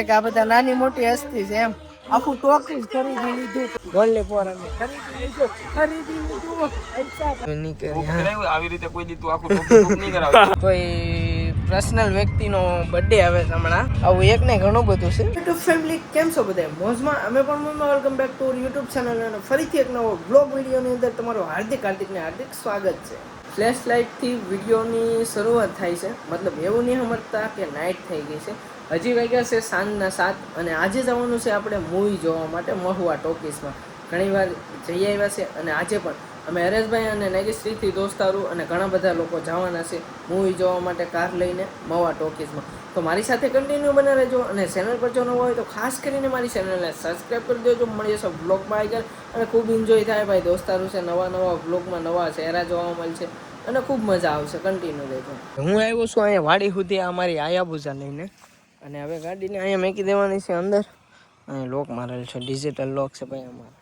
એક આ બધા નાની મોટી હસ્તી છે એમ આખું ટોકીસ ખરીદી લીધું ગોલ્લે પોર અમે ખરીદી લીધું આવી રીતે કોઈ દી તું આખું ટોકીસ નહીં કરાવ કોઈ પર્સનલ વ્યક્તિનો બર્થડે આવે હમણાં આવું એક ને ઘણું બધું છે યુટ્યુબ ફેમિલી કેમ છો બધા મોજમાં અમે પણ મોજમાં welcome back to YouTube channel અને ફરીથી એક નવો બ્લોગ વિડીયોની અંદર તમારું હાર્દિક સ્વાગત છે ફ્લેશ લાઇટથી વિડીયોની શરૂઆત થાય છે મતલબ એવું નહીં સમજતા કે નાઇટ થઈ ગઈ છે હજી વાગ્યા છે સાંજના 7 અને આજે જવાનું છે આપણે મૂવી જોવા માટે મહુવા ટોકીસમાં ઘણીવાર જઈ આવ્યા છે અને આજે પણ અમે હરેશભાઈ અને નાગેશ્રીથી દોસ્તારું અને ઘણા બધા લોકો જવાના છે મૂવી જોવા માટે કાર લઈને મહુવા ટોકીસમાં તો મારી સાથે કન્ટિન્યુ બને રહેજો અને ચેનલ પર જો નવો હોય તો ખાસ કરીને મારી ચેનલને સબસ્ક્રાઈબ કરી દેજો મળીએ સૌ બ્લોગમાં આગળ અને ખૂબ એન્જોય થાય ભાઈ દોસ્તારું છે નવા બ્લોગમાં નવા ચહેરા જોવા મળશે અને ખૂબ મજા આવશે કન્ટિન્યુ રહેજો હું આવ્યો છું અહીંયા વાડી સુધી અમારી આયાબુજા લઈને અને હવે ગાડીને અહીંયા મૂકી દેવાની છે અંદર અને લોક મારેલ છે ડિજિટલ લોક છે ભાઈ અમારે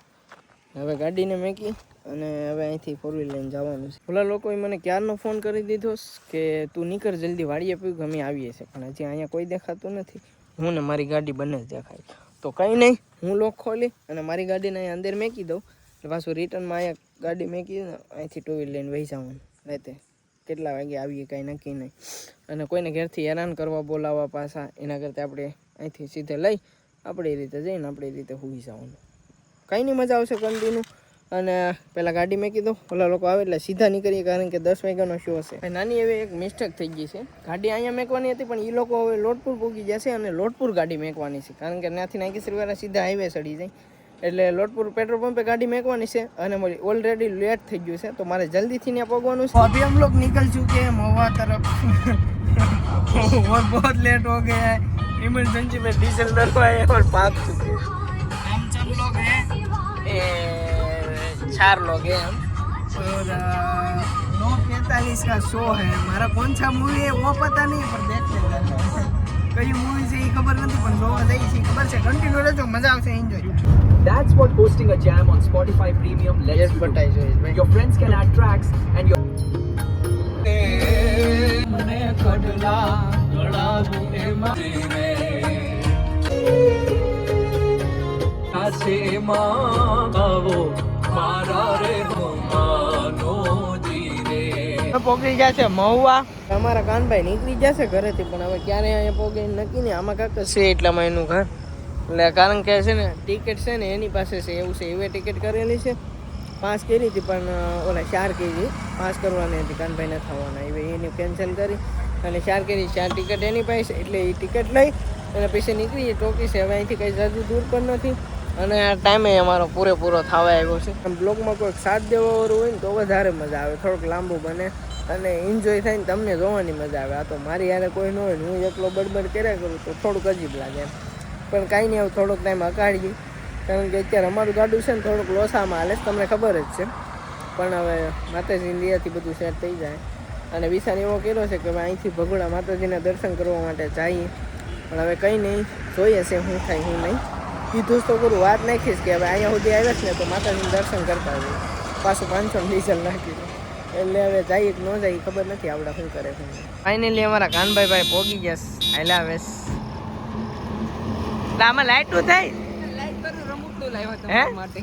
હવે ગાડીને મૂકી અને હવે અહીંથી ફોર વ્હીલ લઈને જવાનું છે ઓલા લોકોએ મને ક્યારનો ફોન કરી દીધો કે તું નીકળ જલ્દી વાડીએ પીવું અમે આવીએ છીએ પણ હજી અહીંયા કોઈ દેખાતું નથી હું ને મારી ગાડી બંને જ દેખાય તો કંઈ નહીં હું લોક ખોલી અને મારી ગાડીને અહીંયા અંદર મૂકી દઉં એટલે પાછું રિટર્નમાં અહીંયા ગાડી મૂકી અહીંથી ટુ વ્હીલ લઈને વહી જવાનું રાતે કેટલા વાગે આવીએ કાંઈ નક્કી નહીં અને કોઈને ઘેરથી હેરાન કરવા બોલાવવા પાછા એના કરતાં આપણે અહીંથી સીધે લઈ આપણી રીતે જઈને આપણી રીતે સૂઈ જવાનું કંઈ નહીં મજા આવશે કન્ટિન્યુ અને પહેલાં ગાડી મૂકી દો ઓલા લોકો આવે એટલે સીધા નીકળીએ કારણ કે 10 વાગ્યાનો શો છે નાની એવી એક મિસ્ટેક થઈ ગઈ છે ગાડી અહીંયા મૂકવાની હતી પણ એ લોકો હવે લોટપુર પૂગી જશે અને લોટપુર ગાડી મૂકવાની છે કારણ કે ત્યાંથી નાગેશ્રીવાળા સીધા હાઈવે ચડી જાય એટલે લોટપુર પેટ્રોલ પંપે ગાડી મૂકવાની છે અને મારી ઓલરેડી લેટ થઈ ગયું છે તો મારે જલ્દીથી ત્યાં પહોંચવાનું છે અભી हम लोग निकल चुके हैं महुआ तरफ और बहुत लेट हो गया है इमरजेंसी में डीजल डलवाए और भाग चुके हैं हम सब लोग हैं 4 लोग हैं हम और 9:45 का शो है हमारा कौन सा मूवी है वो पता नहीं पर देखते हैं कई मूवी से खबर नहीं पर जोवा जाई છે ખબર છે કન્ટિન્યુ રહેજો મજા આવશે enjoy That's what hosting a jam on Spotify Premium lets yes, you but do. Your friends can add tracks and your પોગી જશે મહુવા અમારા કાનભાઈ નીકળી જશે ઘરેથી પણ હવે ક્યારે અહીંયા પોગે નક્કી નહીં આમાં કાંક છે એટલામાં એનું ઘર એટલે કારણ કે છે ને ટિકિટ છે ને એની પાસે છે એવું છે એવી ટિકિટ કરેલી છે 5 કરી હતી પણ ઓલા 4 કરી 5 કરવાની હતી કાનભાઈને થવાના એવી એની કેન્સલ કરી અને 4 કરી 4 ટિકિટ એની પાસે એટલે એ ટિકિટ લઈ અને પછી નીકળી ટોકી છે હવે અહીંથી કંઈ જાજુ દૂર પણ નથી અને આ ટાઈમે અમારો પૂરેપૂરો થવા આવ્યો છે બ્લોગમાં કોઈક સાથ દેવાવાળું હોય ને તો વધારે મજા આવે થોડુંક લાંબુ બને અને એન્જોય થાય ને તમને જોવાની મજા આવે આ તો મારી યારે કોઈ ન હોય ને હું એકલો બડબડ કર્યા કરું તો થોડુંક અજીબ લાગે એમ પણ કાંઈ નહીં હવે થોડોક ટાઈમ અકાળીએ કારણ કે અત્યારે અમારું ગાડું છે ને થોડુંક લોસામાં હાલે તમને ખબર જ છે પણ હવે માતાજીની દયાથી બધું સેટ થઈ જાય અને વિચાર એવો કર્યો છે કે હવે અહીંથી ભગોડા માતાજીના દર્શન કરવા માટે જઈએ પણ હવે કંઈ નહીં જોઈએ છે શું થાય શું નહીં કીધું તો કરું વાત નાખીશ કે હવે અહીંયા સુધી આવ્યા છે ને તો માતાજીનું દર્શન કરતા હોય પાછું 500 ડીઝલ નાખી એટલે હવે જઈએ કે ન જાય ખબર નથી આપણે શું કરે છે ફાઇનલી અમારા કાનભાઈ પોગી ગયા હાલા વેસ આમાં લાઈટું થાય લાઈટ વાળું રમકડું લાવ્યા તમારા માટે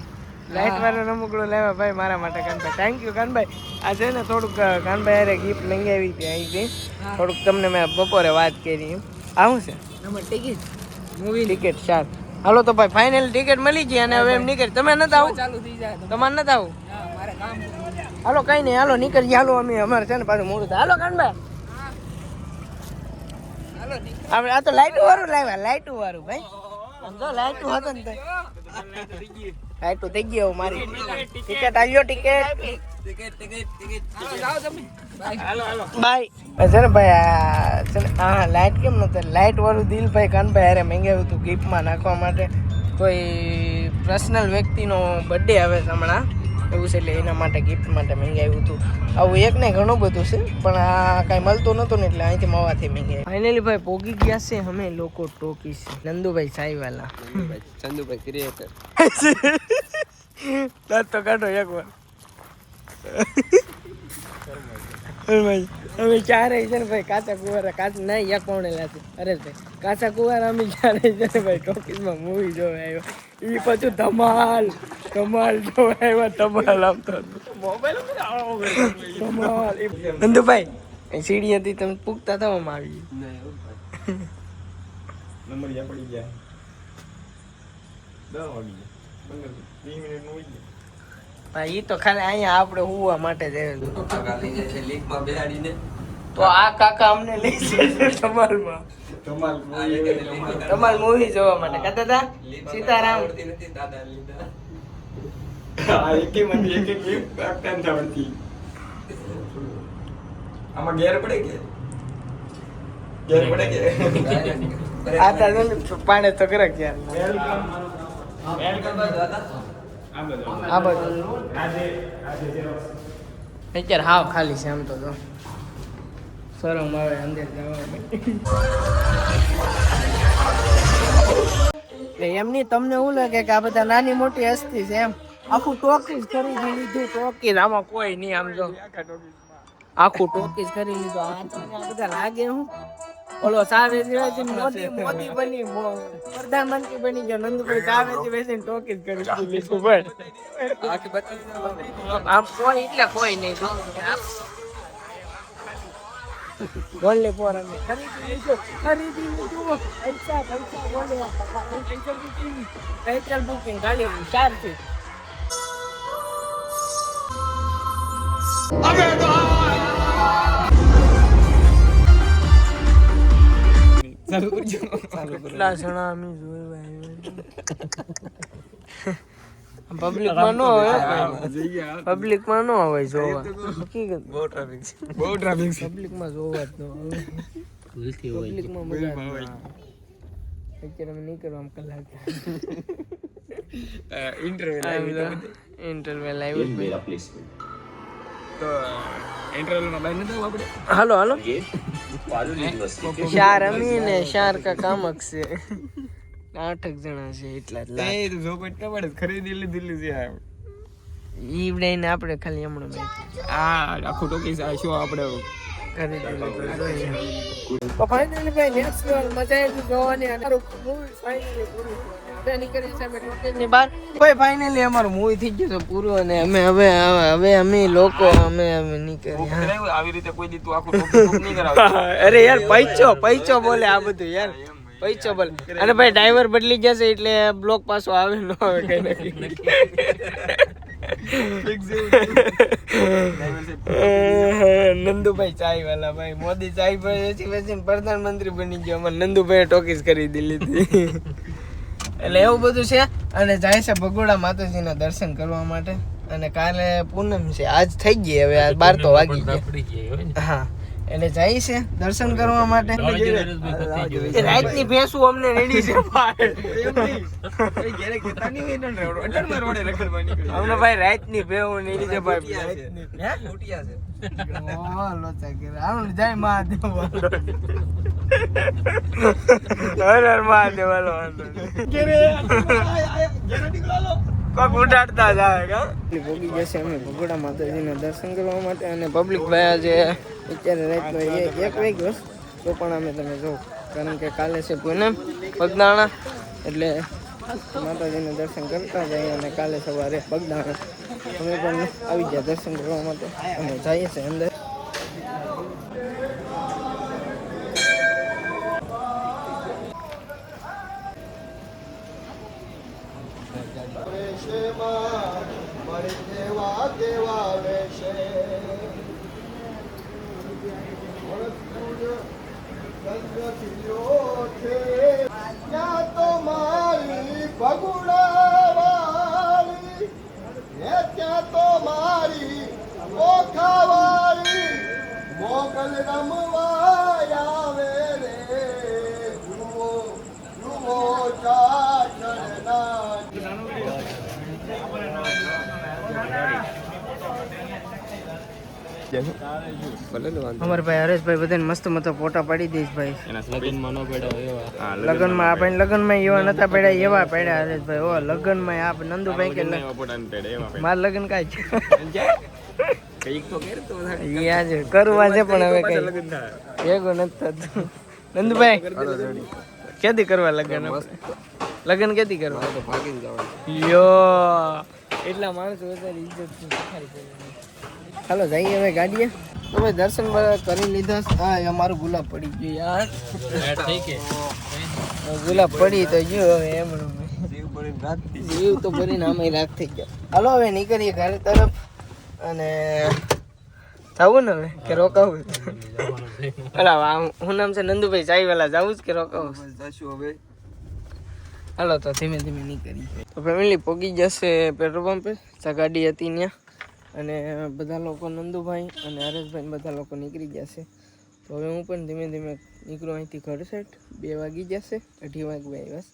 લાઈટ વાળું રમકડું લાવ્યા ભાઈ મારા માટે કાનભાઈ થેન્ક યુ કાનભાઈ આ છે ને થોડુંક કાનભાઈ અરે ગિફ્ટ લઈ આવી હતી અહીંથી થોડુંક તમને મેં બપોરે વાત કરી આવું છે ટિકિટ મૂવી ટિકિટ 4 હાલો તો ભાઈ ફાઇનલ ટિકિટ મળી ગઈ અને હવે એમ નીકળી તમે નથી આવું ચાલુ થઈ જાય તમારે નથી આવું મારે કામ હાલો કઈ નહીં હાલો નીકળી હાલો અમે અમારે છે ને પાછું મોડું થાય હાલો કાનભાઈ આપણે આ તો લાઈટું વાળું લાવ્યા લાઈટું વાળું ભાઈ સમજો લાઈટું હતો ને લાઈટું થઈ ગયો મારી ટિકિટ આવ્યો ટિકિટ બાય છે ને ભાઈ હા લાઈટ કેમ નતો લાઈટ વાળું દિલ ભાઈ કાનભાઈ અરે મંગાવ્યું હતું ગિફ્ટમાં નાખવા માટે કોઈ પર્સનલ વ્યક્તિનો બર્થડે આવે છે હમણાં એવું છે એટલે એના માટે ગિફ્ટ માટે મંગાવ્યું હતું આવું એક ને ઘણું બધું છે પણ આ કાંઈ મળતું નહોતું ને એટલે અહીંથી મવાથી મંગાવ્યું ફાઇનલી ભાઈ પોગી ગયા છે અમે લોકો ટોકી છે નંદુભાઈ સાઈવાલા ચંદુભાઈ ક્રિએટર તો કાઢો એક વાર અમે ચારે છે ને ભાઈ કાચા કુવારા કાચા નહીં એક કોણેલા છે અરે ભાઈ કાચા કુવારા અમે ચારે છે ને ભાઈ ટોકીસમાં મૂવી જોવા આવ્યો એ પાછું ધમાલ જોવા આવ્યા ધમાલ આવતો મોબાઈલ ધમાલ નંદુભાઈ સીડી હતી તમે પૂગતા થવામાં આવી નંબર પડી ગયા 10 વાગી ગયા 15 મિનિટ નું ભાઈ ઈ તો ખાલી અહીંયા આપણે હુવા માટે જ લીકમાં બેહાડીને તો આ કાકા અમને લઈ જશે ધમાલમાં ધમાલ મૂવી જોવા માટે કહેતા હતા સીતારામ નથી દાદા લીધા એક ટાઈમ આવડતી આમાં ગેર પડે કે આ તારે પાણે તો કરે ક્યાં આ બધું અત્યારે હાવ ખાલી છે આમ તો જો શરમ આવે અંદર જવા એમની તમને એવું લાગે કે આ બધા નાની મોટી હસ્તી છે એમ આખું ટોકીજ ખરીદી લીધું ટોકીજ આમાં કોઈ નહીં આમ જો આખું ટોકીજ કરી લીધું આ બધા લાગે હું ઓલો સાવેજી વેચીને મોદી બની પ્રધાનમંત્રી બની ગયો નંદુભાઈ સાવેજી વેચીને ટોકીજ કરી લીધું ભાઈ આમ કોઈ એટલે કોઈ નહીં બોલે પોર અમે ખરીદી લીધું પૈસા બોલે પૈસા બુકિંગ ખાલી 4 થી કેટલા જણા અમે જોયું પબ્લિક માં નો હોય પબ્લિક માં નો હોય જોવા બહુ ટ્રાફિક છે પબ્લિક માં જોવા જ નો પબ્લિક માં મજા આવે અત્યારે અમે નહીં કરવા કલાક ઇન્ટરવેલ આવ્યું તો ઇન્ટરવલમાં બહાર નતો આપણે હાલો ચાર અમી ને ચાર કા કામક છે 8 જણા છે એટલા જ એ તો જો કોઈ પડે ખરીદી લીધી છે ઈવડે ને આપણે ખાલી હમણાં આ આખું ટોકીસ આ શો આપણે ખરીદી તો ફાઇનલી ભાઈ નેક્સ્ટ લેવલ મજા આવી જોવાની અને મૂવી ફાઇનલી પૂરું બેની કરી છે અમે ટોકીસની બહાર ભાઈ ફાઇનલી અમારું મૂવી થઈ ગયું છે પૂરું અને અમે હવે અમે લોકો અમે નીકળી આવી રીતે કોઈ દી તું આખું ટોપી નહીં કરાવતો અરે યાર પૈચો બોલે આ બધું યાર પૈચો બોલે અને ભાઈ ડ્રાઈવર બદલી જશે એટલે બ્લોક પાછો આવે ન આવે કઈ નક્કી નંદુભાઈ ચાય વાલા ભાઈ મોદી ચાય પછી પ્રધાનમંત્રી બની ગયો અમારે નંદુભાઈ ટોકીસ કરી દીધી એટલે એવું બધું છે અને જાય છે ભગોડા માતાજીના દર્શન કરવા માટે અને કાલે પૂનમ છે આજ થઈ ગઈ હવે 12 તો વાગી ગયા હા એટલે જાય છે દર્શન કરવા માટે રાતની ભેંસું અમને રેડી છે અમને ભાઈ રાતની ભેંસું રેડી છે ભાઈ જાય મહાદેવ હર મહાદેવ કોક ઉડાડતા જાય કા ભોગી જશે અમે ભગોડા માતાજીના દર્શન કરવા માટે અને પબ્લિક ભાઈ આજે અત્યારે રાતનો 1 વાગ્યો તો પણ અમે તમે જો કારણ કે કાલે છે પૂનમ પગદાણા એટલે માતાજીના દર્શન કરતા જઈએ અને કાલે સવારે પગદાણા અમે પણ આવી ગયા દર્શન કરવા માટે અને જઈએ છીએ અંદર અમારા ભાઈ હરેશભાઈ બધાને મસ્ત મસ્ત ફોટા પાડી દઈશ ભાઈ લગનમાં આ ભાઈ લગનમાં એવા નતા પડ્યા એવા પડ્યા હરેશભાઈ ઓ લગનમાં આ નંદુભાઈ કે મારા લગન કાંઈ છે કંઈક તો કર તો થાય. યાર કરવા છે પણ હવે પાછા કઈ લગ્ન થાય. ભેગો નથી થતું. નંદુભાઈ ક્યાંથી કરવા લગ્ન આપણે? લગ્ન ક્યાંથી કરવા? તો ભાગીને જવાનું. યો એટલા માણસો વધારે ઇજ્જત હાલો જઈએ હવે ગાડીએ. તો ભાઈ દર્શન કરી લીધા. હા અમારું ગુલાબ પડી ગયું યાર. ગુલાબ પડી તો ગયું હવે એમ જીવ બળીને રાત થઈ. જીવ તો ભરીને આમે રાખ થઈ ગયો. હાલો હવે નીકળીએ ઘર તરફ. અને જવું ને હવે કે રોકાવું? અલા હું નામ છે નંદુભાઈ ચાઈ વાલા જવું જ કે રોકાવું? જશું હવે. હાલો તો ધીમે ધીમે નીકળીએ. તો ફેમિલી પોગી જશે પેટ્રોલ પંપે. જ્યાં ગાડી હતી ત્યાં. અને બધા લોકો નંદુભાઈ અને હરેશભાઈ બધા લોકો નીકળી જશે. તો હવે હું પણ ધીમે ધીમે નીકળું અહીંથી ઘર સાઈડ. 2 વાગી જશે, 2:30 વાગે બસ.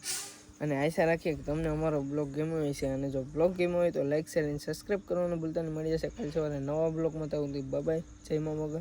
અને આશા રાખીએ કે તમને અમારો બ્લોગ ગમ્યો હશે. અને જો બ્લોગ ગમ્યો હોય તો લાઈક શેર અને સબસ્ક્રાઈબ કરવાનું ભૂલતા નહીં. મળી જશે કાલ સવારે નવા બ્લોગમાં. તો બાય, જય મા મોગલ.